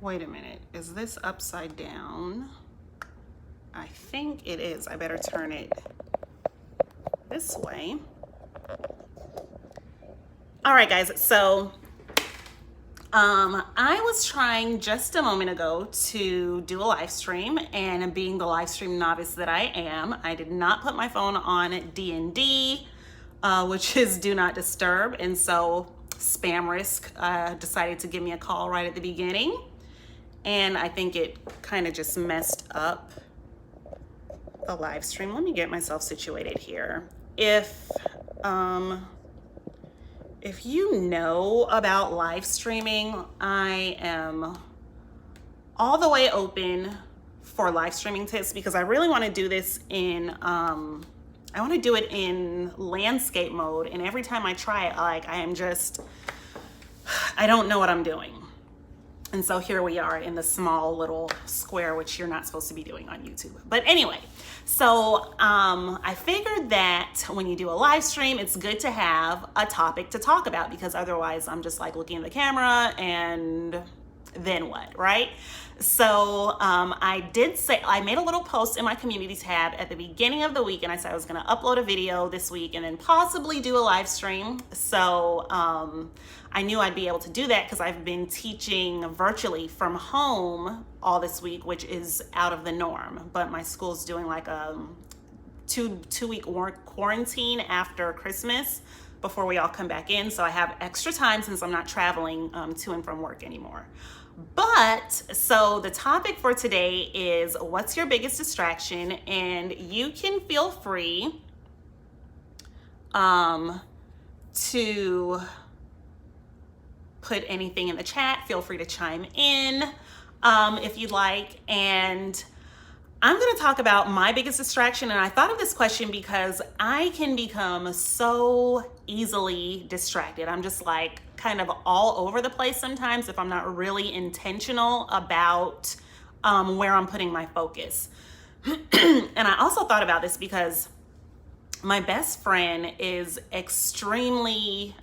Wait a minute, is this upside down? I think it is. I better turn it this way. All right, guys, so I was trying just a moment ago to do a live stream, and being the live stream novice that I am, I did not put my phone on DND, which is do not disturb, and so spam risk decided to give me a call right at the beginning, and I think it kind of just messed up the live stream. Let me get myself situated here. If you know about live streaming, I am all the way open for live streaming tips because I really want to do this in, I want to do it in landscape mode. And every time I try it, I don't know what I'm doing. And so here we are in the small little square, which you're not supposed to be doing on YouTube. But anyway, so I figured that when you do a live stream, it's good to have a topic to talk about, because otherwise I'm just like looking at the camera and then what, right? So I made a little post in my community tab at the beginning of the week, and I said I was going to upload a video this week and then possibly do a live stream. So I knew I'd be able to do that because I've been teaching virtually from home all this week, which is out of the norm. But my school's doing like a two-week quarantine after Christmas before we all come back in. So I have extra time since I'm not traveling to and from work anymore. But so the topic for today is what's your biggest distraction, and you can feel free to put anything in the chat. Feel free to chime in if you'd like. And I'm going to talk about my biggest distraction. And I thought of this question because I can become so easily distracted. I'm just like kind of all over the place sometimes if I'm not really intentional about where I'm putting my focus. And I also thought about this because my best friend is extremely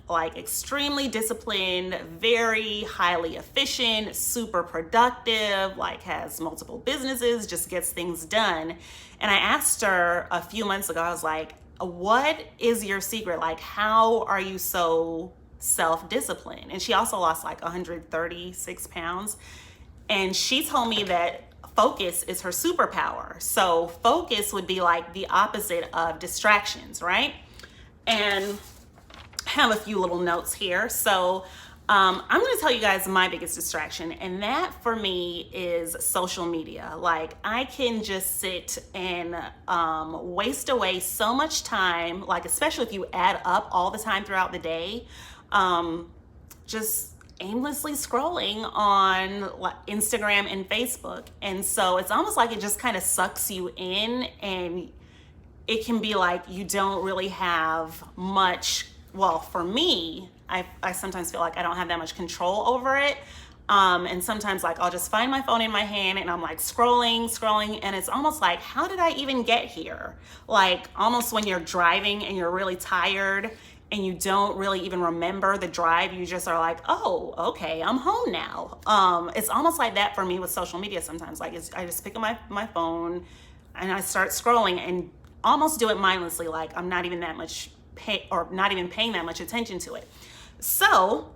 disciplined, very highly efficient, super productive, like has multiple businesses, just gets things done. And I asked her a few months ago, I was like, what is your secret? Like, how are you so self-disciplined? And she also lost like 136 pounds. And she told me that focus is her superpower. So focus would be like the opposite of distractions, right? And I have a few little notes here. So I'm going to tell you guys my biggest distraction, and that for me is social media. Like, I can just sit and waste away so much time, like especially if you add up all the time throughout the day, just aimlessly scrolling on Instagram and Facebook. And so it's almost like it just kind of sucks you in, and it can be like you don't really have much. Well, for me, I sometimes feel like I don't have that much control over it. And sometimes like I'll just find my phone in my hand and I'm like scrolling, and it's almost like, how did I even get here? Like almost when you're driving and you're really tired and you don't really even remember the drive, you just are like, oh, okay, I'm home now. It's almost like that for me with social media sometimes. Like I just pick up my phone and I start scrolling and almost do it mindlessly, like I'm not even not even paying that much attention to it. So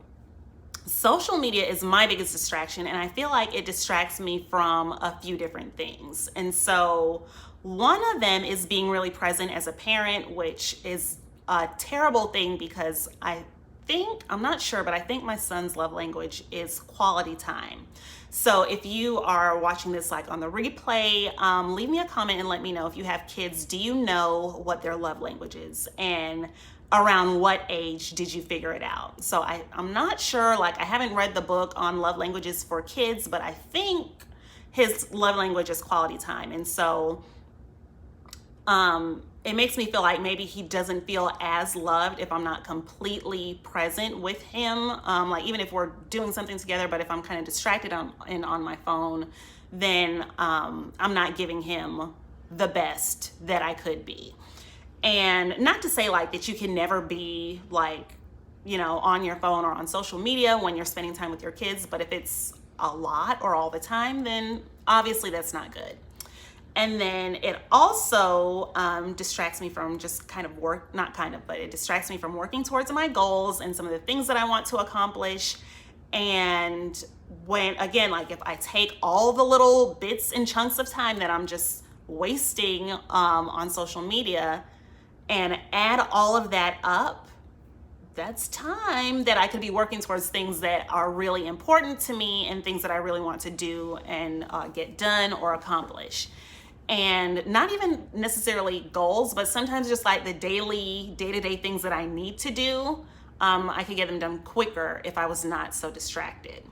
social media is my biggest distraction, and I feel like it distracts me from a few different things. And so one of them is being really present as a parent, which is a terrible thing because I'm not sure, but I think my son's love language is quality time. So if you are watching this like on the replay, leave me a comment and let me know if you have kids. Do you know what their love language is? And around what age did you figure it out? So I'm not sure, like I haven't read the book on love languages for kids, but I think his love language is quality time. And so it makes me feel like maybe he doesn't feel as loved if I'm not completely present with him. Like even if we're doing something together, but if I'm kind of distracted on my phone, then I'm not giving him the best that I could be. And not to say like that you can never be like, on your phone or on social media when you're spending time with your kids, but if it's a lot or all the time, then obviously that's not good. And then it also distracts me from just kind of work, not kind of, but it distracts me from working towards my goals and some of the things that I want to accomplish. And when, again, like if I take all the little bits and chunks of time that I'm just wasting on social media and add all of that up, that's time that I could be working towards things that are really important to me and things that I really want to do and get done or accomplish. And not even necessarily goals, but sometimes just like the daily, day-to-day things that I need to do, I could get them done quicker if I was not so distracted.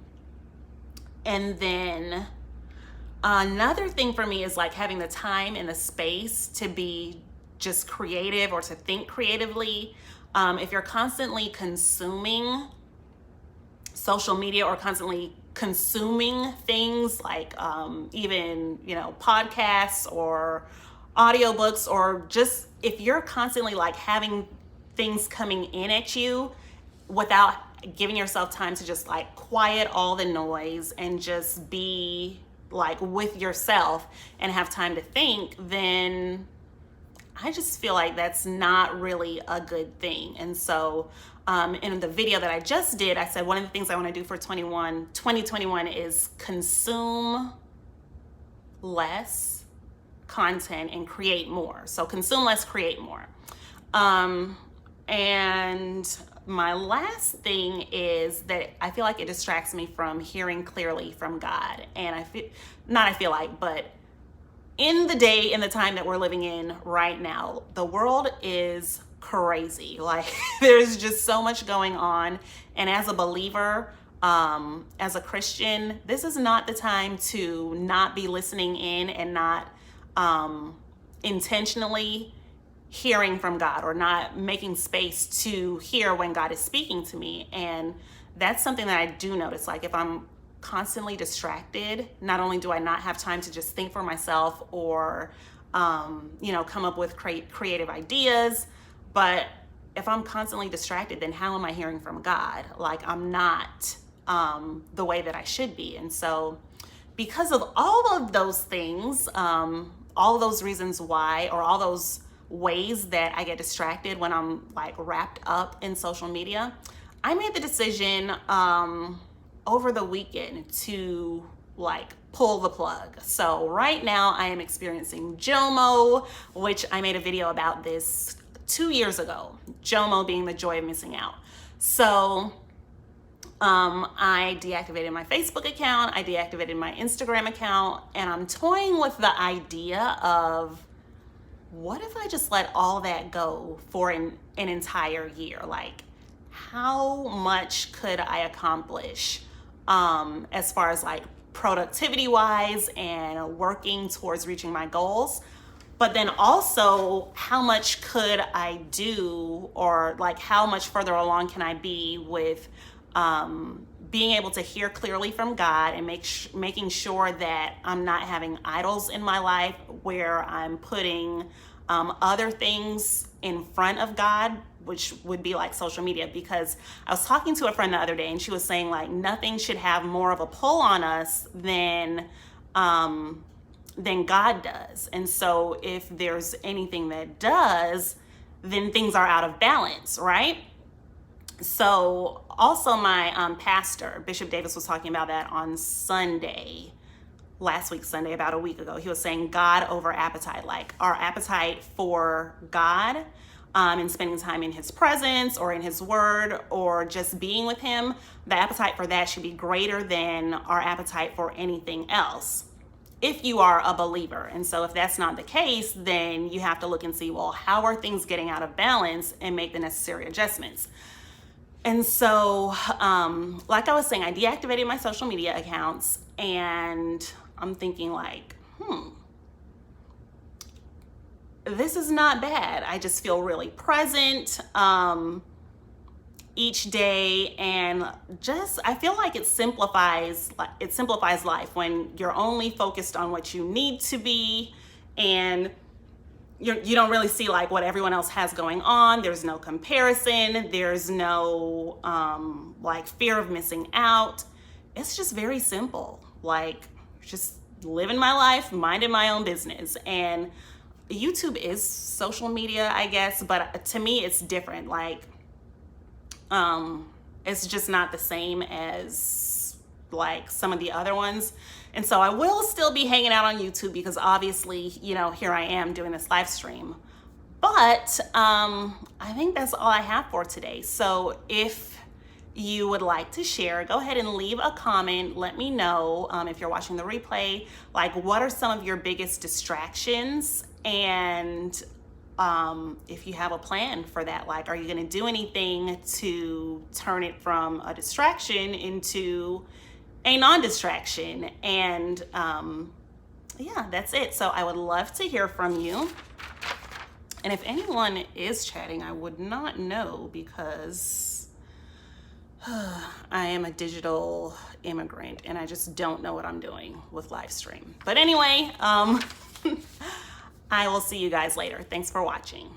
And then another thing for me is like having the time and the space to be just creative or to think creatively. If you're constantly consuming social media or constantly consuming things like even, podcasts or audiobooks, or just if you're constantly like having things coming in at you without giving yourself time to just like quiet all the noise and just be like with yourself and have time to think, then I just feel like that's not really a good thing. And so in the video that I just did, I said one of the things I want to do for 2021 is consume less content and create more. So consume less, create more. And my last thing is that I feel like it distracts me from hearing clearly from God. And but in the day, in the time that we're living in right now, the world is crazy. Like there's just so much going on. And as a believer, as a Christian, this is not the time to not be listening in and not intentionally hearing from God or not making space to hear when God is speaking to me. And that's something that I do notice. Like if I'm constantly distracted, not only do I not have time to just think for myself or, come up with creative ideas, but if I'm constantly distracted, then how am I hearing from God? Like I'm not the way that I should be. And so because of all of those things, all of those reasons why, or all those ways that I get distracted when I'm like wrapped up in social media, I made the decision over the weekend to like pull the plug. So right now I am experiencing JOMO, which I made a video about this 2 years ago. JOMO being the joy of missing out. So I deactivated my Facebook account, I deactivated my Instagram account, and I'm toying with the idea of what if I just let all that go for an entire year? Like how much could I accomplish as far as like productivity wise and working towards reaching my goals? But then also how much could I do, or like how much further along can I be with being able to hear clearly from God and making sure that I'm not having idols in my life where I'm putting other things in front of God, which would be like social media. Because I was talking to a friend the other day and she was saying like nothing should have more of a pull on us than God does. And so if there's anything that does, then things are out of balance, right? So also my pastor, Bishop Davis, was talking about that on Sunday, last week, Sunday, about a week ago. He was saying God over appetite, like our appetite for God and spending time in his presence or in his word or just being with him, the appetite for that should be greater than our appetite for anything else, if you are a believer. And so if that's not the case, then you have to look and see, well, how are things getting out of balance, and make the necessary adjustments. And so, like I was saying, I deactivated my social media accounts, and I'm thinking like, this is not bad. I just feel really present each day, and just I feel like it simplifies life when you're only focused on what you need to be, and you don't really see like what everyone else has going on. There's no comparison. There's no like fear of missing out. it's just very simple. Like, just living my life, minding my own business. And YouTube is social media, I guess, but to me it's different. Like, it's just not the same as like some of the other ones. And so I will still be hanging out on YouTube because obviously, you know, here I am doing this live stream. But I think that's all I have for today. So if you would like to share, go ahead and leave a comment. Let me know if you're watching the replay, like what are some of your biggest distractions, and if you have a plan for that. Like, are you going to do anything to turn it from a distraction into a non-distraction? And yeah, that's it. So I would love to hear from you. And if anyone is chatting, I would not know because I am a digital immigrant and I just don't know what I'm doing with live stream. But anyway, I will see you guys later. Thanks for watching.